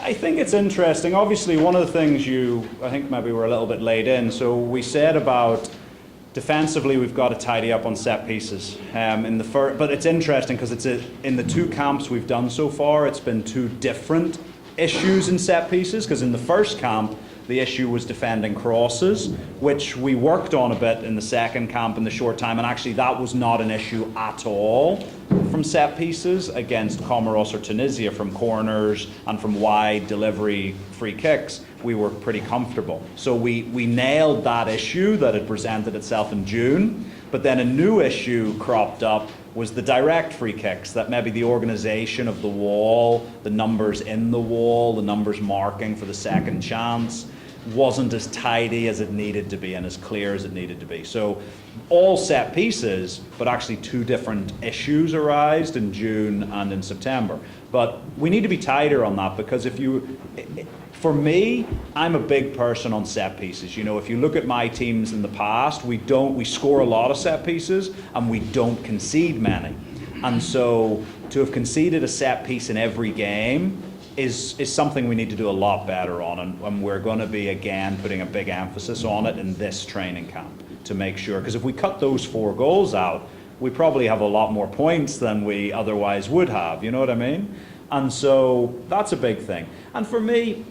I think it's interesting. Obviously, one of the things I think maybe we're a little bit late in. So we said about defensively, we've got to tidy up on set pieces. But it's interesting because in the two camps we've done so far, it's been two different issues in set pieces. Because in the first camp, the issue was defending crosses, which we worked on a bit in the second camp in the short time, and actually that was not an issue at all from set pieces against Comoros or Tunisia from corners and from wide delivery free kicks. We were pretty comfortable. So we nailed that issue that had presented itself in June, but then a new issue cropped up was the direct free kicks, that maybe the organisation of the wall, the numbers in the wall, the numbers marking for the second chance, wasn't as tidy as it needed to be and as clear as it needed to be. So all set pieces, but actually two different issues arised in June and in September. But we need to be tighter on that, because for me, I'm a big person on set pieces. You know, if you look at my teams in the past, we score a lot of set pieces and we don't concede many. And so to have conceded a set piece in every game is something we need to do a lot better on, and we're going to be again putting a big emphasis on it in this training camp to make sure, because if we cut those 4 goals out, we probably have a lot more points than we otherwise would have, you know what I mean? And so that's a big thing. And for me,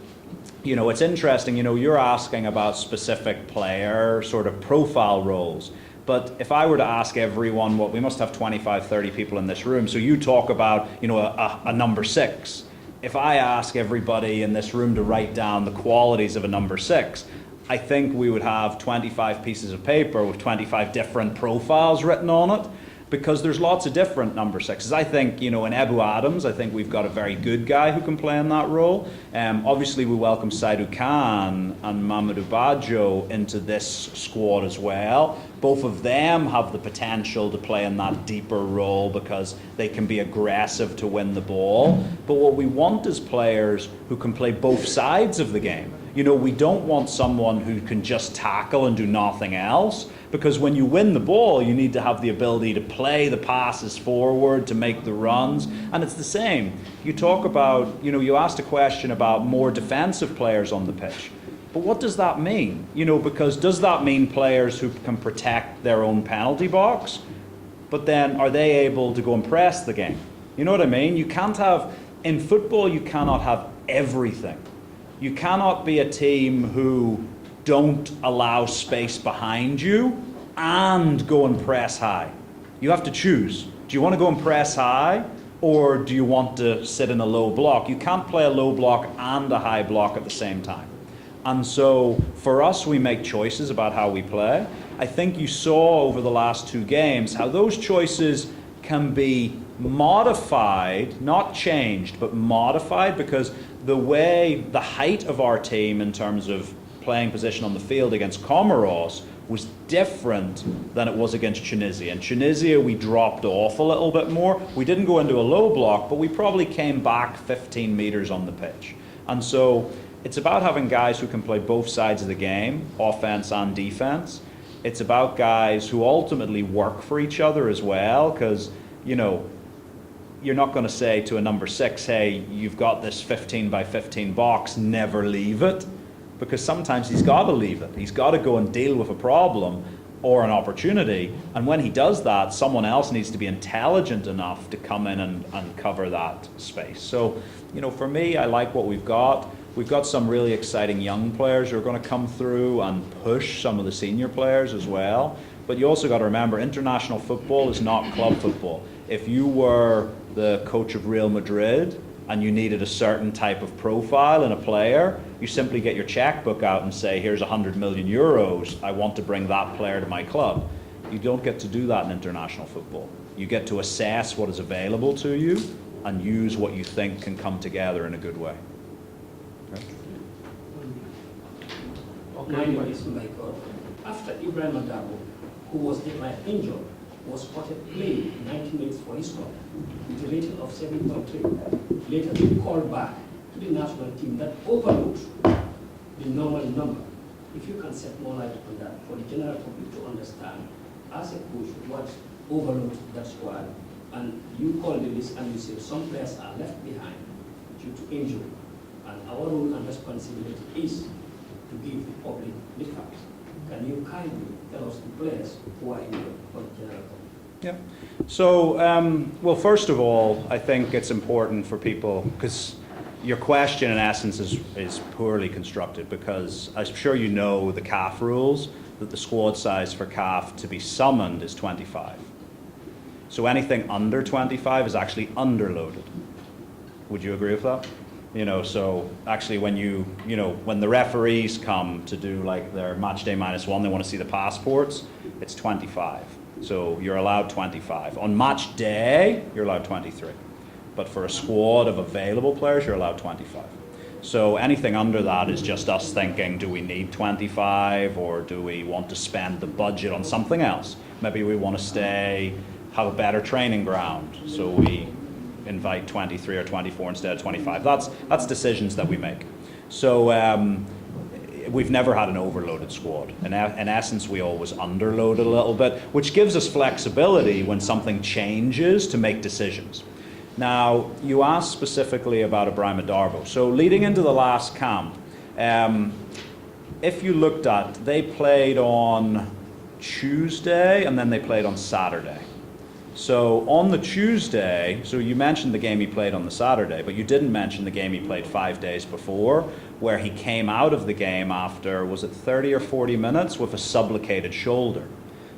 you know, it's interesting, you know, you're asking about specific player sort of profile roles. But if I were to ask everyone, we must have 25, 30 people in this room. So you talk about, you know, a number 6. If I ask everybody in this room to write down the qualities of a number 6, I think we would have 25 pieces of paper with 25 different profiles written on it, because there's lots of different number 6s. I think, you know, in Ebu Adams, I think we've got a very good guy who can play in that role. Obviously, we welcome Saidou Khan and Mamadou Badjo into this squad as well. Both of them have the potential to play in that deeper role because they can be aggressive to win the ball. But what we want is players who can play both sides of the game. You know, we don't want someone who can just tackle and do nothing else, because when you win the ball, you need to have the ability to play the passes forward, to make the runs. And it's the same. You talk about, you know, you asked a question about more defensive players on the pitch. But what does that mean? You know, because does that mean players who can protect their own penalty box? But then are they able to go and press the game? You know what I mean? You can't have, in football, you cannot have everything. You cannot be a team who don't allow space behind you and go and press high. You have to choose. Do you want to go and press high, or do you want to sit in a low block? You can't play a low block and a high block at the same time. And so for us, we make choices about how we play. I think you saw over the last 2 games how those choices can be modified, not changed, but modified, because the height of our team in terms of playing position on the field against Comoros was different than it was against Tunisia. In Tunisia, we dropped off a little bit more. We didn't go into a low block, but we probably came back 15 meters on the pitch. And so it's about having guys who can play both sides of the game, offense and defense. It's about guys who ultimately work for each other as well, because, you know, you're not going to say to a number 6, hey, you've got this 15 by 15 box, never leave it. Because sometimes he's got to leave it. He's got to go and deal with a problem or an opportunity. And when he does that, someone else needs to be intelligent enough to come in and cover that space. So, you know, for me, I like what we've got. We've got some really exciting young players who are going to come through and push some of the senior players as well. But you also got to remember, international football is not club football. If you were the coach of Real Madrid and you needed a certain type of profile in a player, you simply get your checkbook out and say, here's 100 million euros, I want to bring that player to my club. You don't get to do that in international football. You get to assess what is available to you and use what you think can come together in a good way. Okay. My name is Michael. After Ibrahim Adabo, who was declared injured, was spotted playing 90 minutes for his club with a rating of 7.3. Later he called back to the national team that overlooked the normal number. If you can set more light on that for the general public to understand, as a coach, what overlooked that squad, and you called the list and you said some players are left behind due to injury. And our role and responsibility is to give the public knickknacks. Can you kindly tell us the players who are in the general company? Yeah. So, well, first of all, I think it's important for people, because your question in essence is poorly constructed, because I'm sure you know the CAF rules, that the squad size for CAF to be summoned is 25. So anything under 25 is actually underloaded. Would you agree with that? You know, so actually when when the referees come to do like their match day -1, they want to see the passports, it's 25. So you're allowed 25. On match day, you're allowed 23. But for a squad of available players, you're allowed 25. So anything under that is just us thinking, do we need 25, or do we want to spend the budget on something else? Maybe we want to stay, have a better training ground, so we invite 23 or 24 instead of 25. That's decisions that we make. So we've never had an overloaded squad. In essence, we always underload it a little bit, which gives us flexibility when something changes to make decisions. Now, you asked specifically about Ibrahima Darboe. So leading into the last camp, if you looked at, they played on Tuesday and then they played on Saturday. So on the Tuesday, so you mentioned the game he played on the Saturday, but you didn't mention the game he played 5 days before, where he came out of the game after, was it 30 or 40 minutes, with a subluxated shoulder.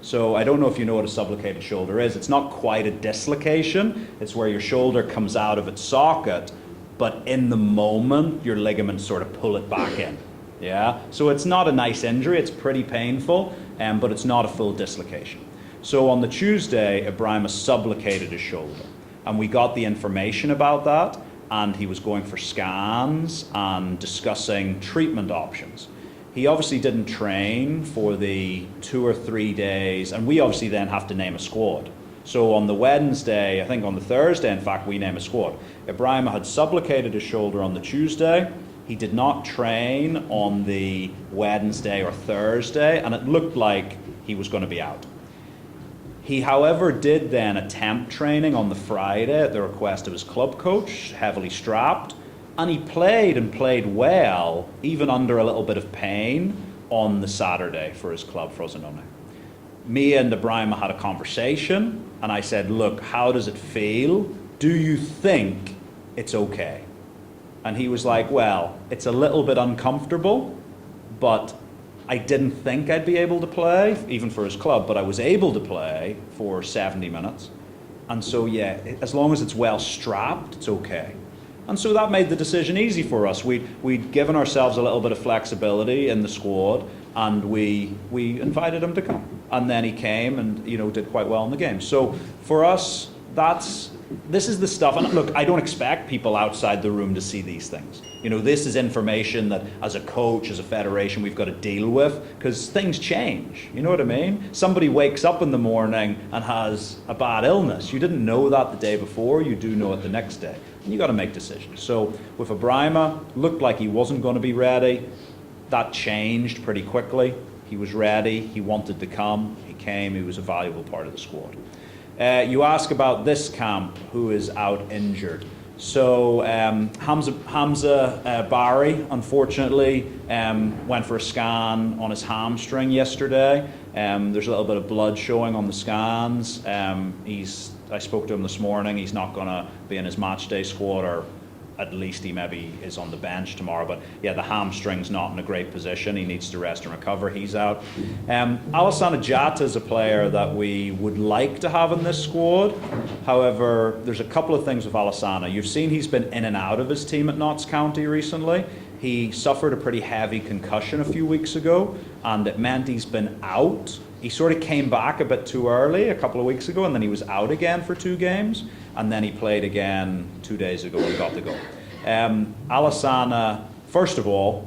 So I don't know if you know what a subluxated shoulder is. It's not quite a dislocation. It's where your shoulder comes out of its socket, but in the moment, your ligaments sort of pull it back in. Yeah? So it's not a nice injury. It's pretty painful, but it's not a full dislocation. So on the Tuesday, Ibrahima subluxated his shoulder, and we got the information about that, and he was going for scans and discussing treatment options. He obviously didn't train for the 2 or 3 days, and we obviously then have to name a squad. So on the Wednesday, I think on the Thursday, in fact, we name a squad. Ibrahima had subluxated his shoulder on the Tuesday. He did not train on the Wednesday or Thursday, and it looked like he was going to be out. He, however, did then attempt training on the Friday at the request of his club coach, heavily strapped, and he played and played well, even under a little bit of pain, on the Saturday for his club, Frosinone. Me and Ibrahima had a conversation, and I said, look, how does it feel? Do you think it's okay? And he was like, well, it's a little bit uncomfortable, but I didn't think I'd be able to play, even for his club, but I was able to play for 70 minutes. And so, yeah, as long as it's well strapped, it's okay. And so that made the decision easy for us. We'd given ourselves a little bit of flexibility in the squad, and we invited him to come. And then he came and, did quite well in the game. So for us, this is the stuff, and look, I don't expect people outside the room to see these things. This is information that as a coach, as a federation, we've got to deal with, because things change, you know what I mean? Somebody wakes up in the morning and has a bad illness. You didn't know that the day before, you do know it the next day. And you got to make decisions. So with Ibrahima, looked like he wasn't going to be ready. That changed pretty quickly. He was ready, he wanted to come, he came, he was a valuable part of the squad. You ask about this camp, who is out injured. So Hamza Barry, unfortunately, went for a scan on his hamstring yesterday. There's a little bit of blood showing on the scans. I spoke to him this morning. He's not going to be in his match day squad, or at least he maybe is on the bench tomorrow. But yeah, the hamstring's not in a great position. He needs to rest and recover. He's out. Alassane Diatta is a player that we would like to have in this squad. However, there's a couple of things with Alassane. You've seen he's been in and out of his team at Notts County recently. He suffered a pretty heavy concussion a few weeks ago, and it meant he's been out. He sort of came back a bit too early a couple of weeks ago, and then he was out again for 2 games, and then he played again 2 days ago and got the goal. Alassane, first of all,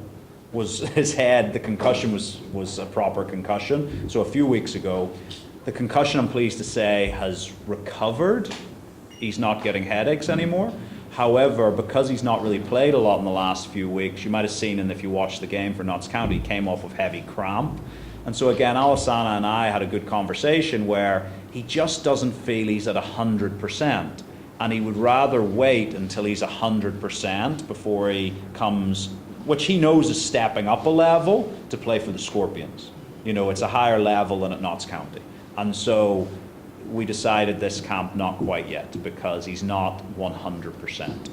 was his head, the concussion was a proper concussion. So a few weeks ago, the concussion, I'm pleased to say, has recovered. He's not getting headaches anymore. However, because he's not really played a lot in the last few weeks, you might have seen, and if you watched the game for Notts County, he came off of heavy cramp. And so again, Alassane and I had a good conversation where he just doesn't feel he's at 100%. and he would rather wait until he's 100% before he comes, which he knows is stepping up a level to play for the Scorpions. You know, it's a higher level than at Notts County. And so we decided this camp not quite yet because he's not 100%.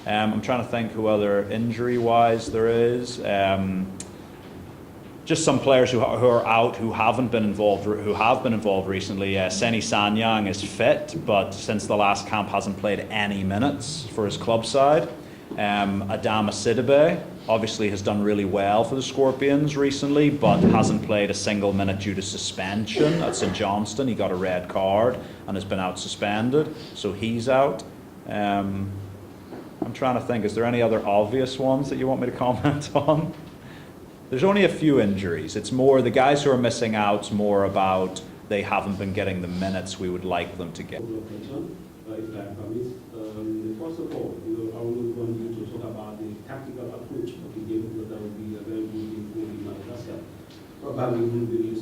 I'm trying to think who other injury-wise there is. Just some players who are out who have been involved recently. Seni Sanyang is fit, but since the last camp hasn't played any minutes for his club side. Adama Sidibe obviously has done really well for the Scorpions recently, but hasn't played a single minute due to suspension at St Johnstone. He got a red card and has been out suspended, so he's out. I'm trying to think, is there any other obvious ones that you want me to comment on? There's only a few injuries. It's more, the guys who are missing out's more about they haven't been getting the minutes we would like them to get. If time permits. First of all, I would want you to talk about the tactical approach of the game, because that would be a very good thing for the Madagascar. Probably we will be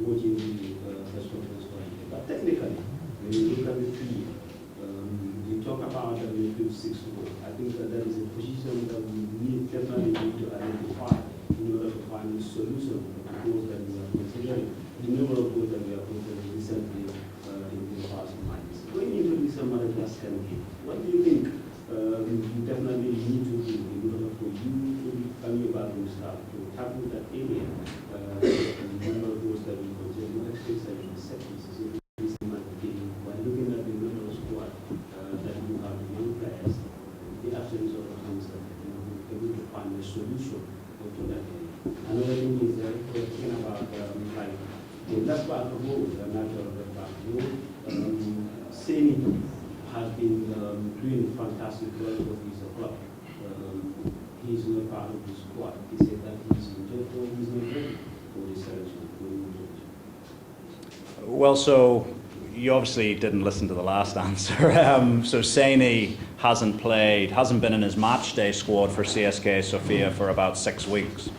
watching the press conference for it. But technically, when you look at the field, you talk about the midfield 6-4. I think that is a position that we definitely need to identify in order to find a solution to the goals that we are considering. The number of goals that we are considering recently in the past months. Going into this Madagascar game, what do you think you definitely need to do in order for you to become your battling staff to tackle that area? The number of goals that we consider, what expects that in set pieces in this game, while looking at the number of squad that you have young players, the absence of hands that you will be able to find a solution to that area. Another thing is that we're talking about like the left back role, the natural left back role. Seni has been doing fantastic work with his club. He's not part of the squad. He said that he's injured or he's not ready for the selection. Well, so you obviously didn't listen to the last answer. So Seni hasn't been in his match day squad for CSK Sofia for about 6 weeks.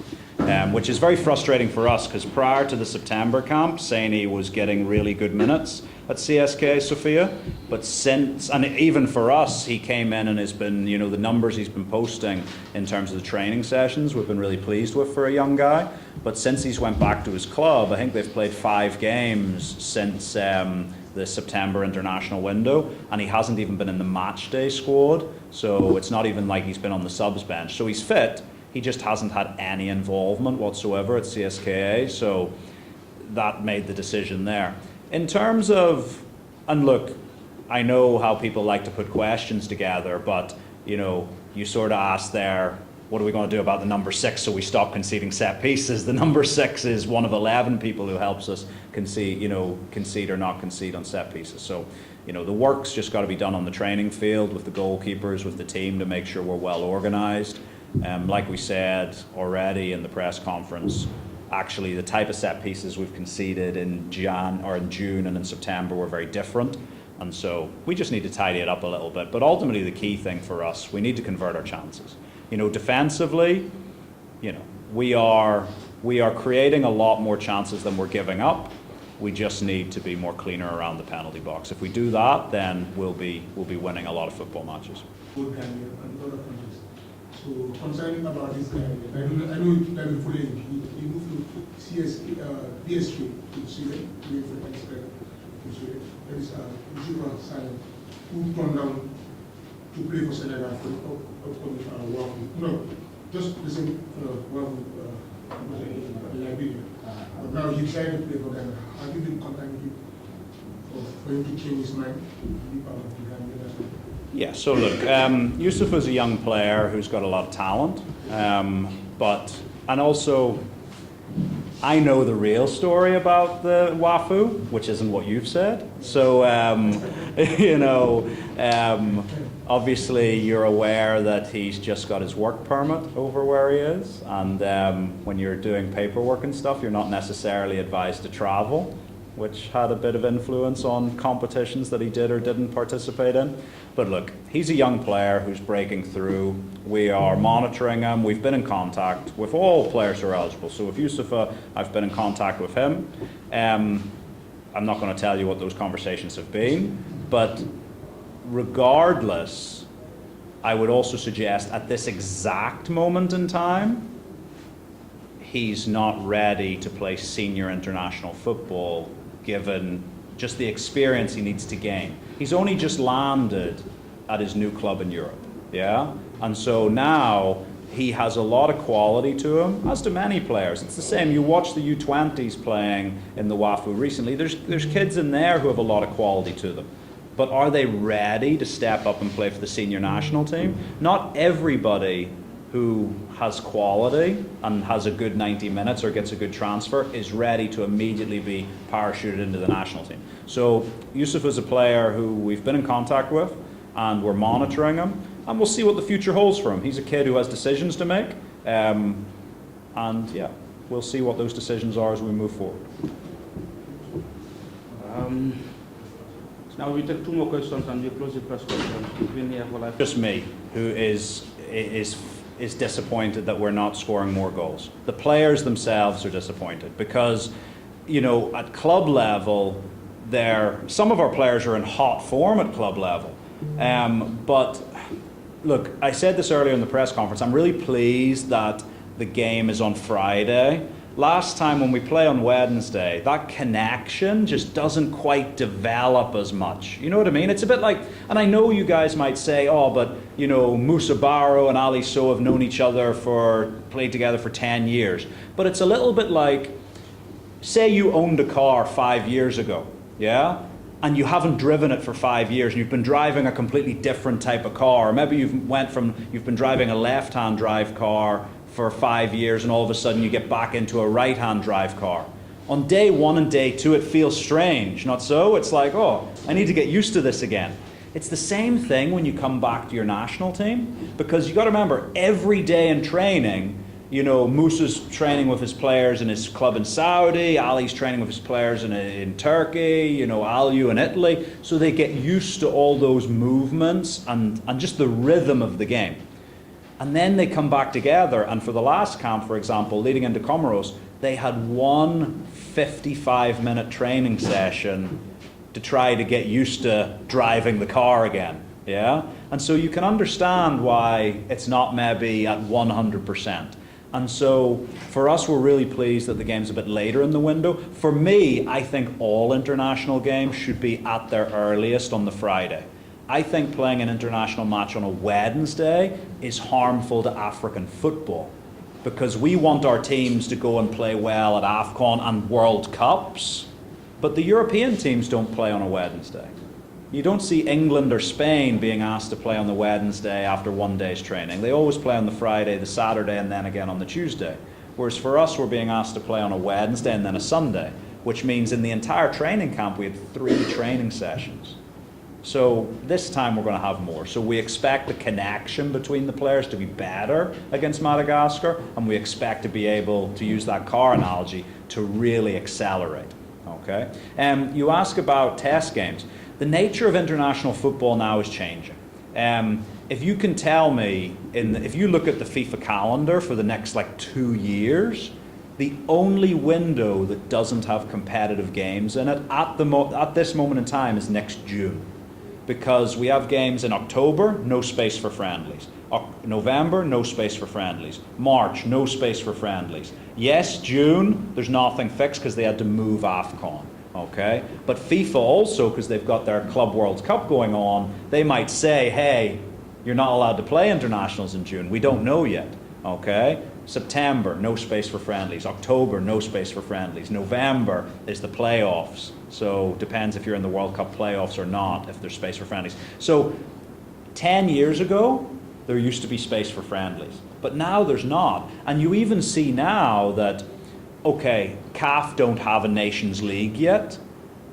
Which is very frustrating for us because prior to the September camp, Seni was getting really good minutes at CSK Sofia. But since, and even for us, he came in and has been, you know, the numbers he's been posting in terms of the training sessions, we've been really pleased with for a young guy. But since he's went back to his club, I think they've played 5 games since the September international window, and he hasn't even been in the match day squad. So it's not even like he's been on the subs bench. So he's fit. He just hasn't had any involvement whatsoever at CSKA, so that made the decision there. In terms of, and look, I know how people like to put questions together, but you know, you sort of asked there, what are we going to do about the number 6 so we stop conceding set pieces? The number 6 is one of 11 people who helps us concede or not concede on set pieces. So, you know, the work's just got to be done on the training field with the goalkeepers, with the team to make sure we're well organised. Like we said already in the press conference, actually the type of set pieces we've conceded in June and in September were very different, and so we just need to tidy it up a little bit. But ultimately the key thing for us, we need to convert our chances. You know, defensively, you know, we are creating a lot more chances than we're giving up. We just need to be more cleaner around the penalty box. If we do that, then we'll be winning a lot of football matches. So concerning about this guy, I know that he moved to PSG to Sweden, to Sweden. There is a Jura Silent who come down to play for Senegal for the upcoming World Cup. No, just the same World Cup in Liberia. But now he decided to play for Ghana. Have you been contacting him for him to change his mind to be part of the Gambia'S national? Yeah, so look, Yusuf is a young player who's got a lot of talent, and also I know the real story about the Wafu, which isn't what you've said. So, you know, obviously you're aware that he's just got his work permit over where he is, and when you're doing paperwork and stuff, you're not necessarily advised to travel, which had a bit of influence on competitions that he did or didn't participate in. But look, he's a young player who's breaking through. We are monitoring him. We've been in contact with all players who are eligible. So with Yusufa, I've been in contact with him. I'm not going to tell you what those conversations have been, but regardless, I would also suggest at this exact moment in time, he's not ready to play senior international football given just the experience he needs to gain. He's only just landed at his new club in Europe, yeah? And so now he has a lot of quality to him, as do many players. It's the same, you watch the U20s playing in the WAFU recently, there's kids in there who have a lot of quality to them. But are they ready to step up and play for the senior national team? Not everybody who has quality and has a good 90 minutes or gets a good transfer is ready to immediately be parachuted into the national team. So Yusuf is a player who we've been in contact with and we're monitoring him, and we'll see what the future holds for him. He's a kid who has decisions to make, and yeah, we'll see what those decisions are as we move forward. Now we take 2 more questions and we close the press conference. Just me, who is disappointed that we're not scoring more goals. The players themselves are disappointed because, you know, at club level, some of our players are in hot form at club level. But look, I said this earlier in the press conference, I'm really pleased that the game is on Friday. Last time when we play on Wednesday, that connection just doesn't quite develop as much. You know what I mean? It's a bit like, and I know you guys might say, oh, but you know, Musa Barrow and Ali Sow have known each other played together for 10 years. But it's a little bit like, say you owned a car 5 years ago, yeah? And you haven't driven it for 5 years, and you've been driving a completely different type of car. Or maybe you've been driving a left-hand drive car for 5 years, and all of a sudden you get back into a right-hand drive car. On day 1 and day 2, it feels strange, not so? It's like, oh, I need to get used to this again. It's the same thing when you come back to your national team, because you got to remember, every day in training, you know, Musa's training with his players in his club in Saudi, Ali's training with his players in Turkey, you know, Aliu in Italy, so they get used to all those movements and just the rhythm of the game. And then they come back together, and for the last camp, for example, leading into Comoros, they had one 55-minute training session to try to get used to driving the car again, yeah? And so you can understand why it's not maybe at 100%. And so for us, we're really pleased that the game's a bit later in the window. For me, I think all international games should be at their earliest on the Friday. I think playing an international match on a Wednesday is harmful to African football because we want our teams to go and play well at AFCON and World Cups, but the European teams don't play on a Wednesday. You don't see England or Spain being asked to play on the Wednesday after 1 day's training. They always play on the Friday, the Saturday, and then again on the Tuesday. Whereas for us, we're being asked to play on a Wednesday and then a Sunday, which means in the entire training camp, we had 3 training sessions. So this time we're going to have more. So we expect the connection between the players to be better against Madagascar, and we expect to be able to use that car analogy to really accelerate. Okay? You ask about test games. The nature of international football now is changing. If you can tell me, if you look at the FIFA calendar for the next 2 years, the only window that doesn't have competitive games in it at this moment in time is next June. Because we have games in October, no space for friendlies. November, no space for friendlies. March, no space for friendlies. Yes, June, there's nothing fixed because they had to move AFCON. Okay? But FIFA also, because they've got their Club World Cup going on, they might say, hey, you're not allowed to play internationals in June. We don't know yet. Okay? September, no space for friendlies. October, no space for friendlies. November is the playoffs. So depends if you're in the World Cup playoffs or not, if there's space for friendlies. So 10 years ago, there used to be space for friendlies. But now there's not. And you even see now that, okay, CAF don't have a Nations League yet,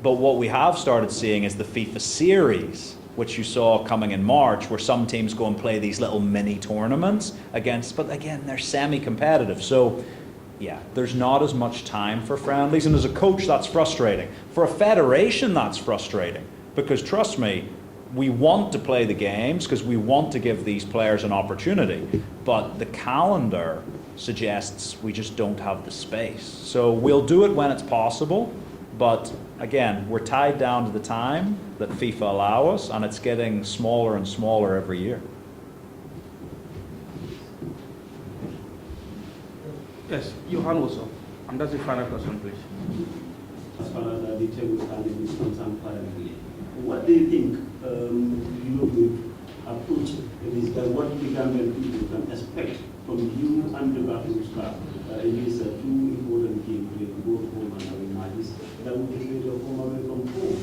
but what we have started seeing is the FIFA series, which you saw coming in March, where some teams go and play these little mini tournaments against, but again, they're semi-competitive. So yeah, there's not as much time for friendlies, and as a coach, that's frustrating. For a federation, that's frustrating, because trust me, we want to play the games because we want to give these players an opportunity, but the calendar suggests we just don't have the space. So we'll do it when it's possible, but again, we're tied down to the time that FIFA allow us, and it's getting smaller and smaller every year. Yes, Johan also. And that's the final question, please. As far as the table standing is concerned currently, what do you think would approach is what the Gambian people can expect from you and the Madagascar in these two important games, both home and away matches, that would create a home away from home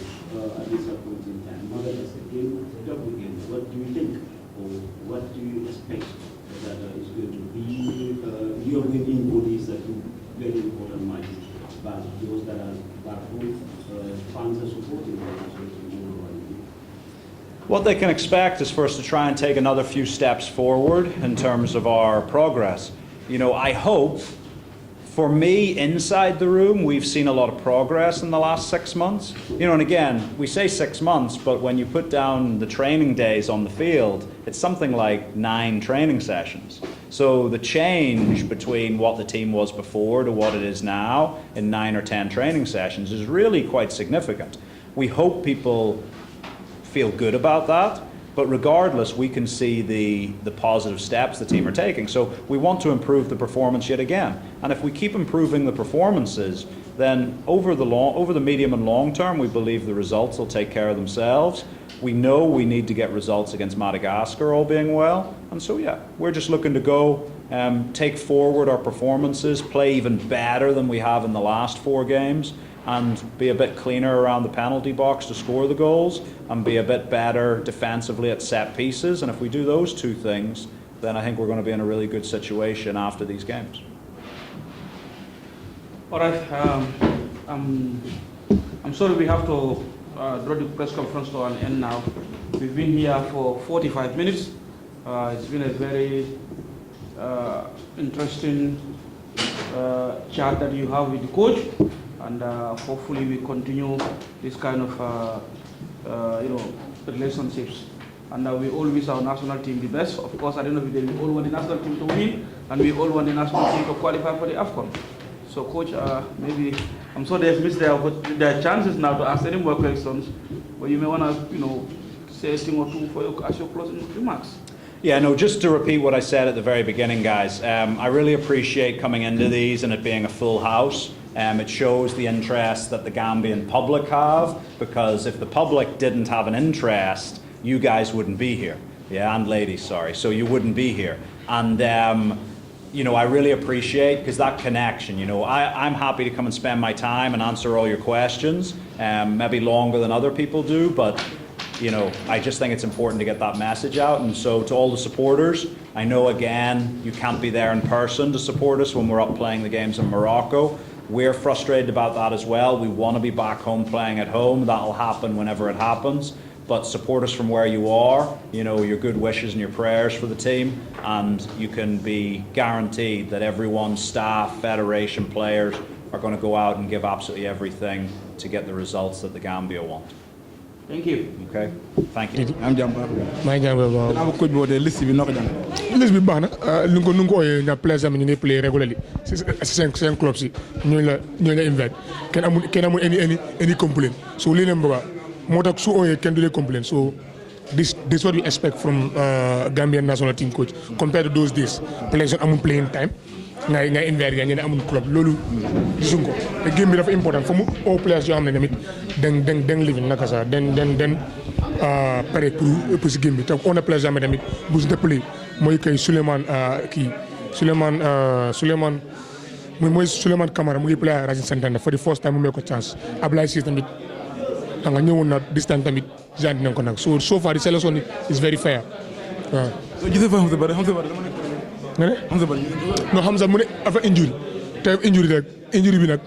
at this point in time? Madagascar game, double game. What do you think, or what do you expect that is going to be your winning for these two very important matches? But those that are back home, fans are supporting them. What they can expect is for us to try and take another few steps forward in terms of our progress. You know, I hope, for me, inside the room, we've seen a lot of progress in the last 6 months. You know, and again, we say 6 months, but when you put down the training days on the field, it's something like 9 training sessions. So the change between what the team was before to what it is now in 9 or 10 training sessions is really quite significant. We hope people feel good about that, but regardless, we can see the positive steps the team are taking. So we want to improve the performance yet again. And if we keep improving the performances, then over the medium and long term, we believe the results will take care of themselves. We know we need to get results against Madagascar, all being well. And so, yeah, we're just looking to go take forward our performances, play even better than we have in the last 4 games, and be a bit cleaner around the penalty box to score the goals, and be a bit better defensively at set pieces. And if we do those 2 things, then I think we're going to be in a really good situation after these games. All right. I'm sorry we have to draw the press conference to an end now. We've been here for 45 minutes. It's been a very interesting chat that you have with the coach. And hopefully we continue this kind of relationships. And we all wish our national team the best. Of course, at the end of the day, we all want the national team to win, and we all want the national team to qualify for the AFCON. So, Coach, maybe I'm sorry they've missed their chances now to ask any more questions, but you may want to, say a thing or two as your closing remarks. Yeah, no, just to repeat what I said at the very beginning, guys. I really appreciate coming into these and it being a full house. It shows the interest that the Gambian public have, because if the public didn't have an interest, you guys wouldn't be here. Yeah, and ladies, sorry. So you wouldn't be here. And, I really appreciate, because that connection, I'm happy to come and spend my time and answer all your questions, maybe longer than other people do, but I just think it's important to get that message out. And so to all the supporters, I know, again, you can't be there in person to support us when we're up playing the games in Morocco. We're frustrated about that as well. We want to be back home playing at home. That'll happen whenever it happens. But support us from where you are, your good wishes and your prayers for the team, and you can be guaranteed that everyone, staff, federation, players, are going to go out and give absolutely everything to get the results that the Gambia want. Thank you. Okay? Thank you. I'm Jamba. My Jamba. I'm a coach, but the list is not done. List bi baax na lu ko na players am ñu play regularly cinq clubs yi ñoo la invite kenn amul any complaint so li leen bëgg moo tax su ooyee kenn du lay complain. So this what we expect from Gambian national team coach compared to those days. Players amul playing time ngay invite ya ñene amul club loolu gisuñ ko te game bi dafa important for mu all players yoo xam ne tamit den living naka sa den pare pour si game bi te on a players yoo xam ne tamit bu si dëppale mooy kay Souleymane Camara mu ngi play Racine Santander for the first time mu may ko chance Ablaye Cissé tamit nga ñëwoon na this time tamit genre nañ ko nag so far the selection is very fair waaw. So gisee fa Hamza Bari dama nekk nga ne Hamza Bari non Hamza mu ne affaire injury bi nag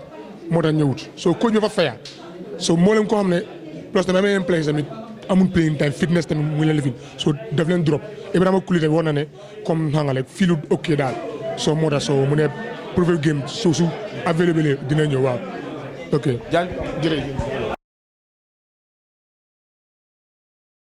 moo tax ñëwut so coach bi fa fair so moo leen ko xam ne plus tamit amee players tamit amul playing time fitness tamit mu leen lifin so daf leen drop Ibrahima Koulé tamit war na ne comme xam nga rek fii lu ok daal so moo tax so mu ne prove game so su available dina ñëw waaw ok jërëjëf